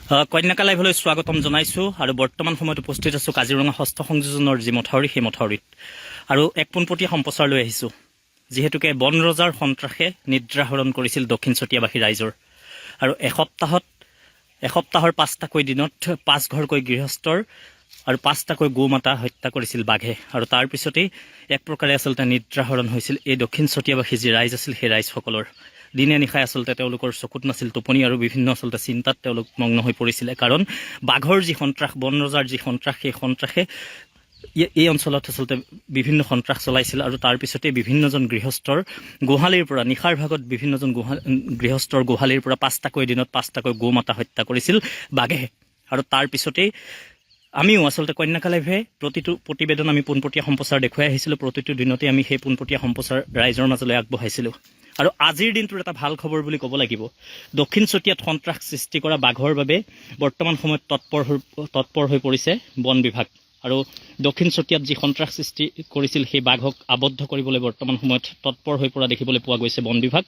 কন্যাকা লাইভলৈ স্বাগতম জনাইছোঁ আৰু বৰ্তমান সময়ত উপস্থিত আছোঁ কাজিৰঙা ষষ্ঠ সংযোজনৰ যি মথাউৰি সেই মথাউৰিত আৰু এক পোনপটীয়া সম্প্ৰচাৰ লৈ আহিছোঁ যিহেতুকে বন ৰজাৰ সন্ত্ৰাসে নিদ্ৰাহৰণ কৰিছিল দক্ষিণ চতিয়াবাসী ৰাইজৰ আৰু এসপ্তাহৰ 5টাকৈ দিনত 5 ঘৰকৈ গৃহস্থৰ আৰু 5টাকৈ গৌমাতা হত্যা কৰিছিল বাঘে আৰু তাৰ পিছতেই এক প্ৰকাৰে আচলতে নিদ্ৰাহৰণ হৈছিল এই দক্ষিণ চতিয়াবাসী যি ৰাইজ আছিল সেই ৰাইজসকলৰ দিনে নিশাই আচলতে তেওঁলোকৰ চকুত নাছিল টোপনি আৰু বিভিন্ন আচলতে চিন্তাত তেওঁলোক মগ্ন হৈ পৰিছিলে কাৰণ বাঘৰ যি সন্ত্ৰাস বন ৰজাৰ যি সন্ত্ৰাস সেই সন্ত্ৰাসে এই অঞ্চলত আচলতে বিভিন্ন সন্ত্ৰাস চলাইছিল আৰু তাৰ পিছতে বিভিন্নজন গৃহস্থৰ গোহালিৰ পৰা নিশাৰ ভাগত বিভিন্নজন গৃহস্থৰ গোহালিৰ পৰা 5টাকৈ দিনত 5টাকৈ গৌমাতা হত্যা কৰিছিল বাঘে আৰু তাৰ পিছতেই আমিও আচলতে কন্যাকা লাইভে প্ৰতিটো প্ৰতিবেদন আমি পোনপটীয়া সম্প্ৰচাৰ দেখুৱাই আহিছিলোঁ প্ৰতিটো দিনতে আমি সেই পোনপটীয়া সম্প্ৰচাৰ ৰাইজৰ মাজলৈ আগবঢ়াইছিলোঁ আৰু আজিৰ দিনটোৰ এটা ভাল খবৰ বুলি ক'ব লাগিব দক্ষিণ চতিয়াত সন্ত্ৰাস সৃষ্টি কৰা বাঘৰ বাবে বৰ্তমান সময়ত তৎপৰ হৈ পৰিছে বন বিভাগ আৰু দক্ষিণ চতিয়াত যি সন্ত্ৰাস সৃষ্টি কৰিছিল সেই বাঘক আবদ্ধ কৰিবলৈ বৰ্তমান সময়ত তৎপৰ হৈ পৰা দেখিবলৈ পোৱা গৈছে বন বিভাগ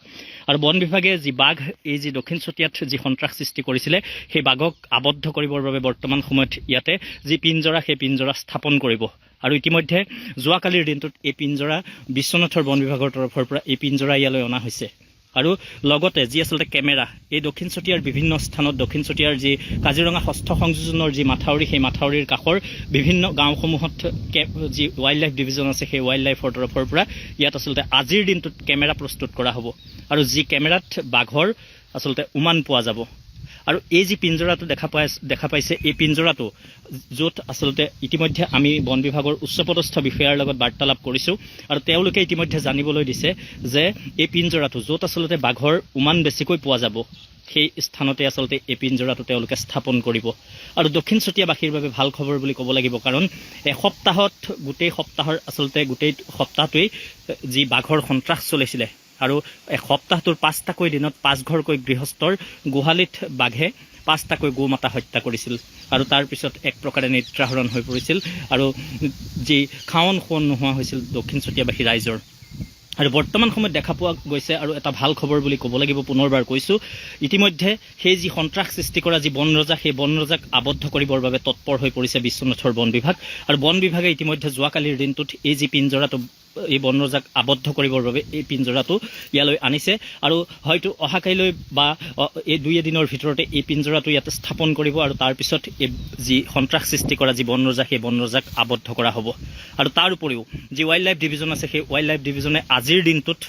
আৰু বন বিভাগে যি বাঘ এই যি দক্ষিণ চতিয়াত যি সন্ত্ৰাস সৃষ্টি কৰিছিলে সেই বাঘক আবদ্ধ কৰিবৰ বাবে বৰ্তমান সময়ত ইয়াতে যি পিঞ্জৰা সেই পিঞ্জৰা স্থাপন কৰিব আৰু ইতিমধ্যে যোৱাকালিৰ দিনটোত এই পিঞ্জৰা বিশ্বনাথৰ বন বিভাগৰ তৰফৰ পৰা এই পিঞ্জৰা ইয়ালৈ অনা হৈছে আৰু লগতে যি আচলতে কেমেৰা এই দক্ষিণ চতিয়াৰ বিভিন্ন স্থানত দক্ষিণ চতিয়াৰ যি কাজিৰঙা ষষ্ঠ সংযোজনৰ যি মাথাউৰি সেই মাথাউৰিৰ কাষৰ বিভিন্ন গাঁওসমূহত যি ৱাইল্ড লাইফ ডিভিজন আছে সেই ৱাইল্ড লাইফৰ তৰফৰ পৰা ইয়াত আচলতে আজিৰ দিনটোত কেমেৰা প্ৰস্তুত কৰা হ'ব আৰু যি কেমেৰাত বাঘৰ আচলতে উমান পোৱা যাব আৰু এই যি পিঞ্জৰাটো দেখা পাইছে এই পিঞ্জৰাটো য'ত আচলতে ইতিমধ্যে আমি বন বিভাগৰ উচ্চপদস্থ বিষয়াৰ লগত বাৰ্তালাপ কৰিছোঁ আৰু তেওঁলোকে ইতিমধ্যে জানিবলৈ দিছে যে এই পিঞ্জৰাটো য'ত আচলতে বাঘৰ উমান বেছিকৈ পোৱা যাব সেই স্থানতে আচলতে এই পিঞ্জৰাটো তেওঁলোকে স্থাপন কৰিব আৰু দক্ষিণ চতিয়াবাসীৰ বাবে ভাল খবৰ বুলি ক'ব লাগিব কাৰণ গোটেই সপ্তাহটোৱেই যি বাঘৰ সন্ত্ৰাস চলিছিলে আৰু সপ্তাহটোৰ 5টাকৈ দিনত 5 ঘৰকৈ গৃহস্থৰ গোহালিত বাঘে 5টাকৈ গৌমাতা হত্যা কৰিছিল আৰু তাৰ পিছত এক প্ৰকাৰে নিদ্ৰাহৰণ হৈ পৰিছিল আৰু যি খাৱন খোৱন নোহোৱা হৈছিল দক্ষিণ চতিয়াবাসী ৰাইজৰ আৰু বৰ্তমান সময়ত দেখা পোৱা গৈছে আৰু এটা ভাল খবৰ বুলি ক'ব লাগিব পুনৰবাৰ কৈছোঁ ইতিমধ্যে সেই যি সন্ত্ৰাস সৃষ্টি কৰা যি বন ৰজা সেই বন ৰজাক আবদ্ধ কৰিবৰ বাবে তৎপৰ হৈ পৰিছে বিশ্বনাথৰ বন বিভাগ আৰু বন বিভাগে ইতিমধ্যে যোৱাকালিৰ দিনটোত এই যি পিঞ্জৰাটো এই বন ৰজাক আবদ্ধ কৰিবৰ বাবে এই পিঞ্জৰাটো ইয়ালৈ আনিছে আৰু হয়তো অহাকাইলৈ বা এই 2 এদিনৰ ভিতৰতে এই পিঞ্জৰাটো ইয়াতে স্থাপন কৰিব আৰু তাৰপিছত এই যি সন্ত্ৰাস সৃষ্টি কৰা যি বন ৰজা সেই বন ৰজাক আবদ্ধ কৰা হ'ব আৰু তাৰ উপৰিও যি ৱাইল্ড লাইফ ডিভিজন আছে সেই ৱাইল্ড লাইফ ডিভিজনে আজিৰ দিনটোত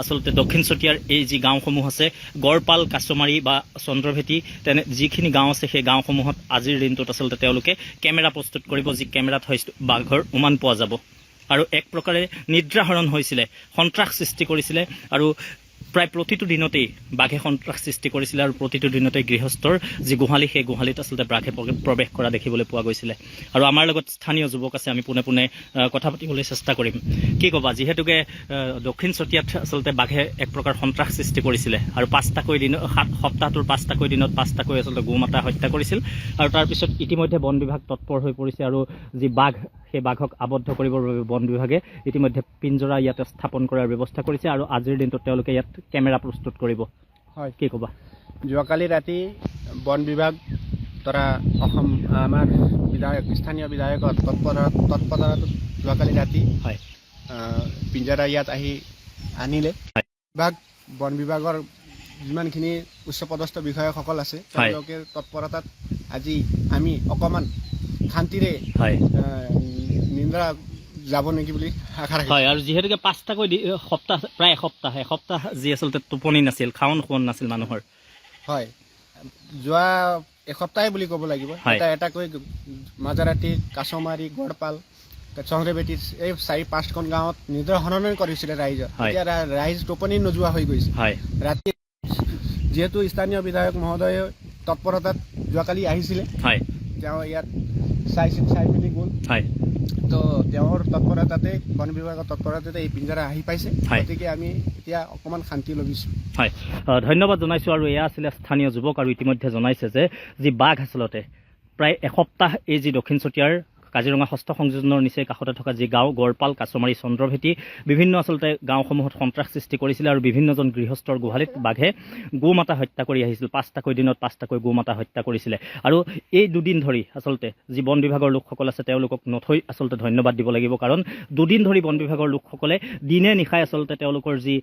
আচলতে দক্ষিণ চতিয়াৰ এই যি গাঁওসমূহ আছে গড়পাল কাছমাৰী বা চন্দ্ৰভেটি তেনে যিখিনি গাঁও আছে সেই গাঁওসমূহত আজিৰ দিনটোত আচলতে তেওঁলোকে কেমেৰা প্ৰস্তুত কৰিব যি কেমেৰাত হয়তো বাঘৰ উমান পোৱা যাব আৰু এক প্ৰকাৰে নিদ্ৰাহৰণ হৈছিলে সন্ত্ৰাস সৃষ্টি কৰিছিলে আৰু প্ৰায় প্ৰতিটো দিনতেই বাঘে সন্ত্ৰাস সৃষ্টি কৰিছিলে আৰু প্ৰতিটো দিনতেই গৃহস্থৰ যি গোহালি সেই গোহালিত আচলতে বাঘে প্ৰৱেশ কৰা দেখিবলৈ পোৱা গৈছিলে আৰু আমাৰ লগত স্থানীয় যুৱক আছে আমি পোনে পোনে কথা পাতিবলৈ চেষ্টা কৰিম কি ক'বা যিহেতুকে দক্ষিণ চতিয়াত আচলতে বাঘে এক প্ৰকাৰ সন্ত্ৰাস সৃষ্টি কৰিছিলে আৰু সপ্তাহটোৰ 5টাকৈ দিনত 5টাকৈ আচলতে গৌমাতা হত্যা কৰিছিল আৰু তাৰপিছত ইতিমধ্যে বন বিভাগ তৎপৰ হৈ পৰিছে আৰু যি বাঘ সেই বাঘক আবদ্ধ কৰিবৰ বাবে বন বিভাগে ইতিমধ্যে পিঞ্জৰা ইয়াতে স্থাপন কৰাৰ ব্যৱস্থা কৰিছে আৰু আজিৰ দিনটোত তেওঁলোকে ইয়াত কেমেৰা প্ৰস্তুত কৰিব হয় কি ক'বা যোৱাকালি ৰাতি বন বিভাগ তথা অসম আমাৰ স্থানীয় বিধায়কৰ তৎপৰতাত যোৱাকালি ৰাতি হয় পিঞ্জৰা ইয়াত আহি আনিলে বন বিভাগৰ যিমানখিনি উচ্চপদস্থ বিষয়াসকল আছে তেওঁলোকে তৎপৰতাত আজি আমি অকণমান শান্তিৰে নিদ্ৰা যাব নেকি বুলি আশা ৰাখিছোঁ হয় আৰু যিহেতুকে 5টাকৈ প্ৰায় এসপ্তাহ যি আচলতে টোপনি নাছিল খাৱন খোৱন নাছিল মানুহৰ হয় যোৱা এসপ্তাহে বুলি ক'ব লাগিব এটাকৈ মাজাৰাতি কাছমাৰী গড়পাল চন্দ্ৰবেটী এই 4-5খন গাঁৱত নিদ্ৰাহৰণ কৰিছিলে ৰাইজৰ এতিয়া ৰাইজ টোপনি নোযোৱা হৈ গৈছে ৰাতি যিহেতু স্থানীয় বিধায়ক মহোদয়ে তৎপৰতাত যোৱাকালি আহিছিলে তেওঁ ইয়াত চাই মেলি গ'ল তো তেওঁৰ তৎপৰতাতে বন বিভাগৰ তৎপৰতাতে এই পিঞ্জৰা আহি পাইছে গতিকে আমি এতিয়া অকণমান শান্তি লভিছোঁ হয় ধন্যবাদ জনাইছোঁ আৰু এয়া আছিলে স্থানীয় যুৱক আৰু ইতিমধ্যে জনাইছে যে যি বাঘ আচলতে প্ৰায় এসপ্তাহ এই যি দক্ষিণ চতিয়াৰ কাজিৰঙা ষষ্ঠ সংযোজনৰ নিচেই কাষতে থকা যি গাঁও গড়পাল কাছমাৰী চন্দ্ৰভেটি বিভিন্ন আচলতে গাঁওসমূহত সন্ত্ৰাস সৃষ্টি কৰিছিলে আৰু বিভিন্নজন গৃহস্থৰ গোহালিত বাঘে গো মাতা হত্যা কৰি আহিছিল 5টাকৈ দিনত 5টাকৈ গো মাতা হত্যা কৰিছিলে আৰু এই দুদিন ধৰি আচলতে যি বন বিভাগৰ লোকসকল আছে তেওঁলোকক নথৈ আচলতে ধন্যবাদ দিব লাগিব কাৰণ দুদিন ধৰি বন বিভাগৰ লোকসকলে দিনে নিশাই আচলতে তেওঁলোকৰ যি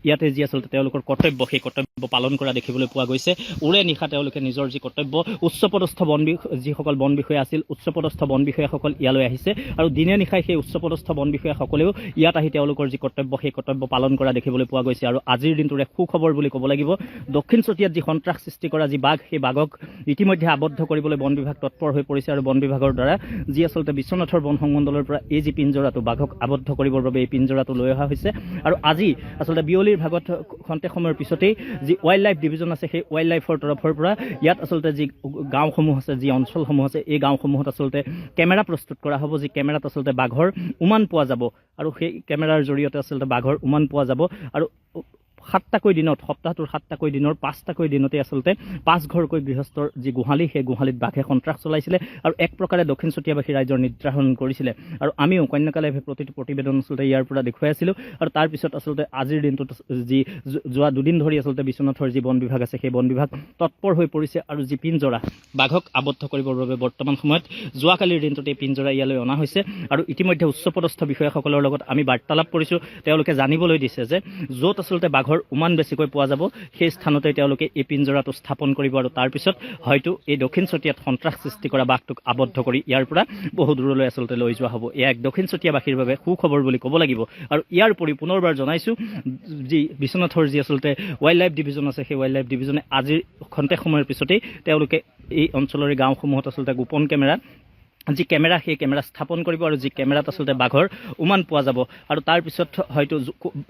ইয়াতে যি আচলতে তেওঁলোকৰ কৰ্তব্য সেই কৰ্তব্য পালন কৰা দেখিবলৈ পোৱা গৈছে উৰে নিশা তেওঁলোকে নিজৰ যি কৰ্তব্য উচ্চপদস্থ যিসকল বন বিষয়া আছিল উচ্চপদস্থ বন বিষয়াসকল ইয়ালৈ আহিছে আৰু দিনে নিশাই সেই উচ্চপদস্থ বন বিষয়াসকলেও ইয়াত আহি তেওঁলোকৰ যি কৰ্তব্য সেই কৰ্তব্য পালন কৰা দেখিবলৈ পোৱা গৈছে আৰু আজিৰ দিনটোৰে সুখবৰ বুলি ক'ব লাগিব দক্ষিণ চতিয়াত যি সন্ত্ৰাস সৃষ্টি কৰা যি বাঘ সেই বাঘক ইতিমধ্যে আবদ্ধ কৰিবলৈ বন বিভাগ তৎপৰ হৈ পৰিছে আৰু বন বিভাগৰ দ্বাৰা যি আচলতে বিশ্বনাথৰ বন সংমণ্ডলৰ পৰা এই যি পিঞ্জৰাটো বাঘক আবদ্ধ কৰিবৰ বাবে এই পিঞ্জৰাটো লৈ অহা হৈছে আৰু আজি আচলতে বিয়লিৰ ভাগত খন্তেক সময়ৰ পিছতেই যি ৱাইল্ড লাইফ ডিভিজন আছে সেই ৱাইল্ড লাইফৰ তৰফৰ পৰা ইয়াত আচলতে যি গাঁওসমূহ আছে যি অঞ্চলসমূহ আছে এই গাঁওসমূহত আচলতে কেমেৰা প্ৰস্তুত কৰা হ'ব যি কেমেৰাত আচলতে বাঘৰ উমান পোৱা যাব আৰু সেই কেমেৰাৰ জৰিয়তে আচলতে বাঘৰ উমান পোৱা যাব আৰু 7টাকৈ দিনত সপ্তাহটোৰ 7টাকৈ দিনৰ 5টাকৈ দিনতে আচলতে 5 ঘৰকৈ গৃহস্থৰ যি গোহালি সেই গোহালিত বাঘে সন্ত্ৰাস চলাইছিলে আৰু এক প্ৰকাৰে দক্ষিণ চতিয়াবাসী ৰাইজৰ নিদ্ৰাহৰণ কৰিছিলে আৰু আমিও কন্যাকা লাইভে প্ৰতিটো প্ৰতিবেদন আচলতে ইয়াৰ পৰা দেখুৱাই আছিলোঁ আৰু তাৰপিছত আচলতে আজিৰ দিনটোত যি যোৱা দুদিন ধৰি আচলতে বিশ্বনাথৰ যি বন বিভাগ আছে সেই বন বিভাগ তৎপৰ হৈ পৰিছে আৰু যি পিঞ্জৰা বাঘক আবদ্ধ কৰিবৰ বাবে বৰ্তমান সময়ত যোৱাকালিৰ দিনটোতে পিঞ্জৰা ইয়ালৈ অনা হৈছে আৰু ইতিমধ্যে উচ্চপদস্থ বিষয়াসকলৰ লগত আমি বাৰ্তালাপ কৰিছোঁ তেওঁলোকে জানিবলৈ দিছে যে য'ত আচলতে বাঘৰ উমান বেছিকৈ পোৱা যাব সেই স্থানতে তেওঁলোকে এই পিঞ্জৰাটো স্থাপন কৰিব আৰু তাৰপিছত হয়তো এই দক্ষিণ চতিয়াত সন্ত্ৰাস সৃষ্টি কৰা বাঘটোক আবদ্ধ কৰি ইয়াৰ পৰা বহু দূৰলৈ আচলতে লৈ যোৱা হ'ব এয়া এক দক্ষিণ চতিয়াবাসীৰ বাবে সুখবৰ বুলি ক'ব লাগিব আৰু ইয়াৰ উপৰি পুনৰবাৰ জনাইছোঁ যি বিশ্বনাথৰ যি আচলতে ৱাইল্ড লাইফ ডিভিজন আছে সেই ৱাইল্ড লাইফ ডিভিজনে আজিৰ খন্তেক সময়ৰ পিছতেই তেওঁলোকে এই অঞ্চলৰে গাঁওসমূহত আচলতে গোপন কেমেৰা যি কেমেৰা সেই কেমেৰা স্থাপন কৰিব আৰু যি কেমেৰাত আচলতে বাঘৰ উমান পোৱা যাব আৰু তাৰপিছত হয়তো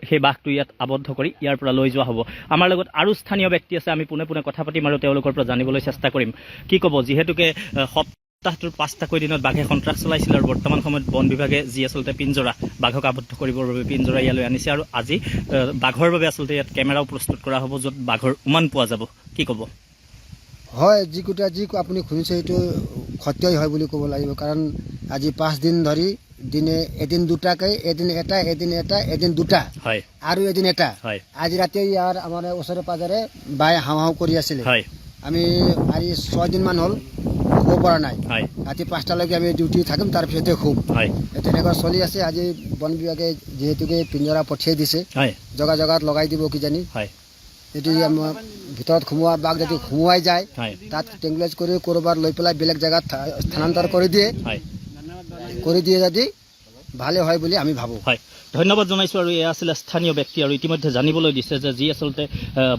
সেই বাঘটো ইয়াত আবদ্ধ কৰি ইয়াৰ পৰা লৈ যোৱা হ'ব আমাৰ লগত আৰু স্থানীয় ব্যক্তি আছে আমি পোনে পোনে কথা পাতিম আৰু তেওঁলোকৰ পৰা জানিবলৈ চেষ্টা কৰিম কি ক'ব যিহেতুকে সপ্তাহটোৰ 5টাকৈ দিনত বাঘে সন্ত্ৰাস চলাইছিল আৰু বৰ্তমান সময়ত বন বিভাগে যি আচলতে পিঞ্জৰা বাঘক আবদ্ধ কৰিবৰ বাবে পিঞ্জৰা ইয়ালৈ আনিছে আৰু আজি বাঘৰ বাবে আচলতে ইয়াত কেমেৰাও প্ৰস্তুত কৰা হ'ব য'ত বাঘৰ উমান পোৱা যাব কি ক'ব হয় যি আপুনি শুনিছে এইটো সত্যই হয় বুলি ক'ব লাগিব কাৰণ আজি 5 দিন ধৰি দিনে এদিন দুটাকৈ এদিন এটা এদিন এটা এদিন দুটা হয় আৰু এদিন এটা আজি ৰাতি ইয়াৰ আমাৰ ওচৰে পাজৰে বাই হাও হাও কৰি আছিলে আমি আজি 6 দিন মান হ'ল শুব পৰা নাই ৰাতি 5টালৈকে আমি ডিউটি থাকিম তাৰপিছতে শুম তেনেকুৱা চলি আছে আজি বন বিভাগে যিহেতুকে পিঞ্জৰা পঠিয়াই দিছে জগা জগাত লগাই দিব কিজানি যদি আমাৰ ভিতৰত সোমোৱা বাঘ যদি সোমোৱাই যায় তাত টেংগুলাইজ কৰি ক'ৰবাত লৈ পেলাই বেলেগ জেগাত স্থানান্তৰ কৰি দিয়ে যদি ভালে হয় বুলি আমি ভাবোঁ ধন্যবাদ জনাইছোঁ আৰু এয়া আছিলে স্থানীয় ব্যক্তি আৰু ইতিমধ্যে জানিবলৈ দিছে যে যি আচলতে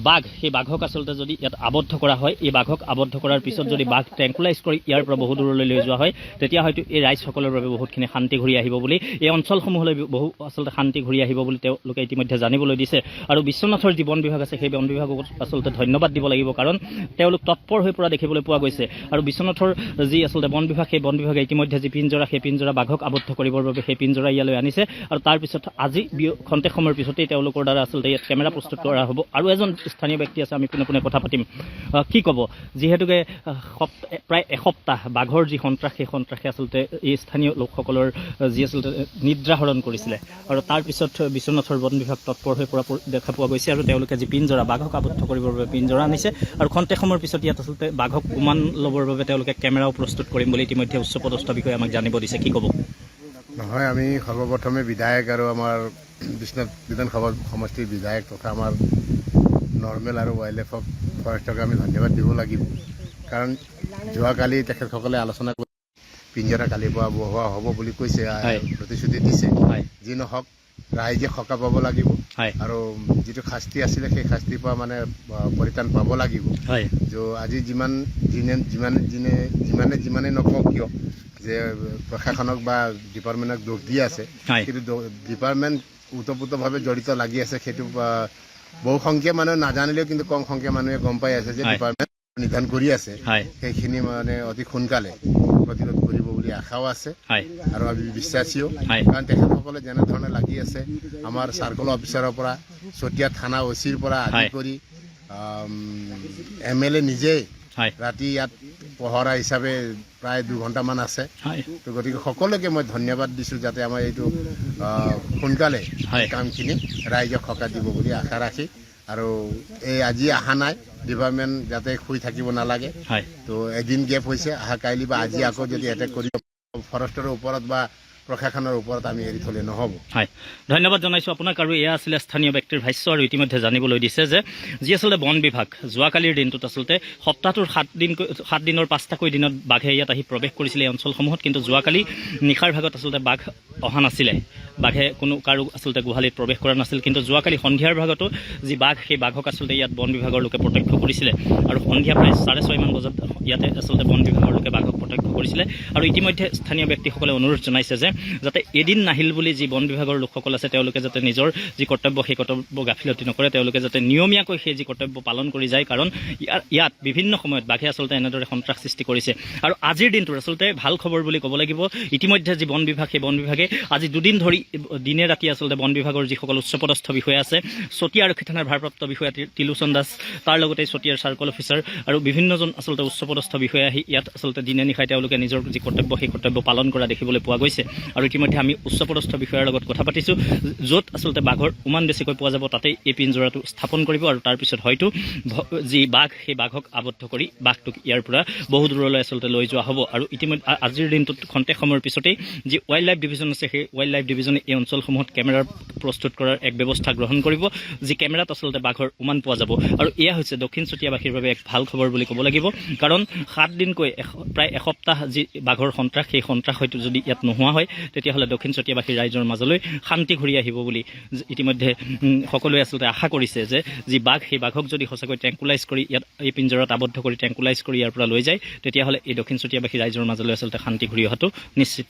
বাঘ সেই বাঘক আচলতে যদি ইয়াত আবদ্ধ কৰা হয় এই বাঘক আবদ্ধ কৰাৰ পিছত যদি বাঘ ট্ৰেংকুলাইজ কৰি ইয়াৰ পৰা বহু দূৰলৈ লৈ যোৱা হয় তেতিয়া হয়তো এই ৰাইজসকলৰ বাবে বহুতখিনি শান্তি ঘূৰি আহিব বুলি এই অঞ্চলসমূহলৈ বহু আচলতে শান্তি ঘূৰি আহিব বুলি তেওঁলোকে ইতিমধ্যে জানিবলৈ দিছে আৰু বিশ্বনাথৰ যি বন বিভাগ আছে সেই বন বিভাগক আচলতে ধন্যবাদ দিব লাগিব কাৰণ তেওঁলোক তৎপৰ হৈ পৰা দেখিবলৈ পোৱা গৈছে আৰু বিশ্বনাথৰ যি আচলতে বন বিভাগ সেই বন বিভাগে ইতিমধ্যে যি পিঞ্জৰা সেই পিঞ্জৰা বাঘক আবদ্ধ কৰিবৰ বাবে সেই পিঞ্জৰা ইয়ালৈ আনিছে আৰু তাৰপিছত আজি খন্তেক সময়ৰ পিছতেই তেওঁলোকৰ দ্বাৰা আচলতে ইয়াত কেমেৰা প্ৰস্তুত কৰা হ'ব আৰু এজন স্থানীয় ব্যক্তি আছে আমি পোনে পোনে কথা পাতিম কি ক'ব যিহেতুকে প্ৰায় এসপ্তাহ বাঘৰ যি সন্ত্ৰাস সেই সন্ত্ৰাসে আচলতে এই স্থানীয় লোকসকলৰ যি আচলতে নিদ্ৰাহৰণ কৰিছিলে আৰু তাৰপিছত বিশ্বনাথৰ বন বিভাগ তৎপৰ হৈ পৰা দেখা পোৱা গৈছে আৰু তেওঁলোকে যি পিঞ্জৰা বাঘক আবদ্ধ কৰিবৰ বাবে পিঞ্জৰা আনিছে আৰু খন্তেক সময়ৰ পিছত ইয়াত আচলতে বাঘক উমান ল'বৰ বাবে তেওঁলোকে কেমেৰাও প্ৰস্তুত কৰিম বুলি ইতিমধ্যে উচ্চপদস্থ বিষয়ে আমাক জানিব দিছে কি ক'ব নহয় আমি সৰ্বপ্ৰথমে বিধায়ক আৰু আমাৰ বিশ্বনাথ বিধানসভা সমষ্টিৰ বিধায়ক তথা আমাৰ নৰ্মেল আৰু ৱাইল্ড লাইফ ফৰেষ্টক আমি ধন্যবাদ দিব লাগিব কাৰণ যোৱাকালি তেখেতসকলে আলোচনা কৰি পিঞ্জৰা কালিৰ পৰা বহোৱা হ'ব বুলি কৈছে প্ৰতিশ্ৰুতি দিছে যি নহওক ৰাইজে সকাহ পাব লাগিব আৰু যিটো শাস্তি আছিলে সেই শাস্তিৰ পৰা মানে পৰিত্ৰাণ পাব লাগিব আজি যিমানে নকওঁ কিয় যে প্ৰশাসনক বা ডিপাৰ্টমেণ্টক দোষ দি আছে কিন্তু ডিপাৰ্টমেণ্ট ওতপ্ৰোতভাৱে জড়িত লাগি আছে সেইটো বহু সংখ্যক মানুহে নাজানিলেও কিন্তু কম সংখ্যক মানুহে গম পাই আছে যে ডিপাৰ্টমেণ্ট নিদান কৰি আছে সেইখিনি মানে অতি সোনকালে প্ৰতিৰোধ কৰিব বুলি আশাও আছে আৰু আমি বিশ্বাসীও কাৰণ তেখেতসকলে যেনেধৰণে লাগি আছে আমাৰ চাৰ্কল অফিচাৰৰ পৰা চতিয়া থানা অচিৰ পৰা আদি কৰি MLA নিজেই ৰাতি ইয়াত পহৰা হিচাপে প্ৰায় 2 ঘণ্টামান আছে হয় তো গতিকে সকলোকে মই ধন্যবাদ দিছোঁ যাতে আমাৰ এইটো সোনকালে কামখিনি ৰাইজক সকাহ দিব বুলি আশা ৰাখি আৰু এই আজি অহা নাই ডিপাৰ্টমেণ্ট যাতে শুই থাকিব নালাগে হয় তো এদিন গেপ হৈছে অহা কাইলৈ বা আজি আকৌ যদি এটেক কৰি ফৰেষ্টৰ ওপৰত বা প্ৰশাসনৰ ওপৰত আমি এৰি থলে নহ'ব হয় ধন্যবাদ জনাইছোঁ আপোনাক আৰু এয়া আছিলে স্থানীয় ব্যক্তিৰ ভাষ্য আৰু ইতিমধ্যে জানিবলৈ দিছে যে যি আচলতে বন বিভাগ যোৱাকালিৰ দিনটোত আচলতে সপ্তাহটোৰ 7 দিনৰ 5টাকৈ দিনত বাঘে ইয়াত আহি প্ৰৱেশ কৰিছিলে এই অঞ্চলসমূহত কিন্তু যোৱাকালি নিশাৰ ভাগত আচলতে বাঘ অহা নাছিলে বাঘে কোনো কাৰো আচলতে গোহালিত প্ৰৱেশ কৰা নাছিল কিন্তু যোৱাকালি সন্ধিয়াৰ ভাগতো যি বাঘ সেই বাঘক আচলতে ইয়াত বন বিভাগৰ লোকে প্ৰত্যক্ষ কৰিছিলে আৰু সন্ধিয়া প্ৰায় 6:30 মান বজাত ইয়াতে আচলতে বন বিভাগৰ লোকে বাঘক প্ৰত্যক্ষ কৰিছিলে আৰু ইতিমধ্যে স্থানীয় ব্যক্তিসকলে অনুৰোধ জনাইছে যে যাতে এদিন নাহিল বুলি যি বন বিভাগৰ লোকসকল আছে তেওঁলোকে যাতে নিজৰ যি কৰ্তব্য সেই কৰ্তব্য গাফিলতি নকৰে তেওঁলোকে যাতে নিয়মীয়াকৈ সেই যি কৰ্তব্য পালন কৰি যায় কাৰণ ইয়াত বিভিন্ন সময়ত বাঘে আচলতে এনেদৰে সন্ত্ৰাস সৃষ্টি কৰিছে আৰু আজিৰ দিনটোৰ আচলতে ভাল খবৰ বুলি ক'ব লাগিব ইতিমধ্যে যি বন বিভাগ সেই বন বিভাগে আজি দুদিন ধৰি দিনে ৰাতি আচলতে বন বিভাগৰ যিসকল উচ্চপদস্থ বিষয়া আছে চতিয়া আৰক্ষী থানাৰ ভাৰপ্ৰাপ্ত বিষয়া তিলোচন দাস তাৰ লগতে চতিয়াৰ চাৰ্কল অফিচাৰ আৰু বিভিন্নজন আচলতে উচ্চপদস্থ বিষয়া আহি ইয়াত আচলতে দিনে নিশাই তেওঁলোকে নিজৰ যি কৰ্তব্য সেই কৰ্তব্য পালন কৰা দেখিবলৈ পোৱা গৈছে আৰু ইতিমধ্যে আমি উচ্চপদস্থ বিষয়াৰ লগত কথা পাতিছোঁ য'ত আচলতে বাঘৰ ইমান বেছিকৈ পোৱা যাব তাতেই এই পিঞ্জৰাটো স্থাপন কৰিব আৰু তাৰপিছত হয়তো যি বাঘ সেই বাঘক আবদ্ধ কৰি বাঘটোক ইয়াৰ পৰা বহু দূৰলৈ আচলতে লৈ যোৱা হ'ব আৰু ইতিমধ্যে আজিৰ দিনটোত খন্তেক সময়ৰ পিছতেই যি ৱাইল্ড লাইফ ডিভিজন আছে সেই ৱাইল্ড লাইফ ডিভিজনে এই অঞ্চলসমূহত কেমেৰাৰ প্ৰস্তুত কৰাৰ এক ব্যৱস্থা গ্ৰহণ কৰিব যি কেমেৰাত আচলতে বাঘৰ উমান পোৱা যাব আৰু এয়া হৈছে দক্ষিণ চতিয়াবাসীৰ বাবে এক ভাল খবৰ বুলি ক'ব লাগিব কাৰণ 7 দিনকৈ প্ৰায় এসপ্তাহ যি বাঘৰ সন্ত্ৰাস সেই সন্ত্ৰাস হয়তো যদি ইয়াত নোহোৱা হয় তেতিয়াহ'লে দক্ষিণ চতিয়াবাসীৰ ৰাইজৰ মাজলৈ শান্তি ঘূৰি আহিব বুলি ইতিমধ্যে সকলোৱে আচলতে আশা কৰিছে যে যি বাঘ সেই বাঘক যদি সঁচাকৈ ট্ৰেংকুলাইজ কৰি ইয়াত এই পিঞ্জৰাত আবদ্ধ কৰি ট্ৰেংকুলাইজ কৰি ইয়াৰ পৰা লৈ যায় তেতিয়াহ'লে এই দক্ষিণ চতিয়াবাসী ৰাইজৰ মাজলৈ আচলতে শান্তি ঘূৰি অহাটো নিশ্চিত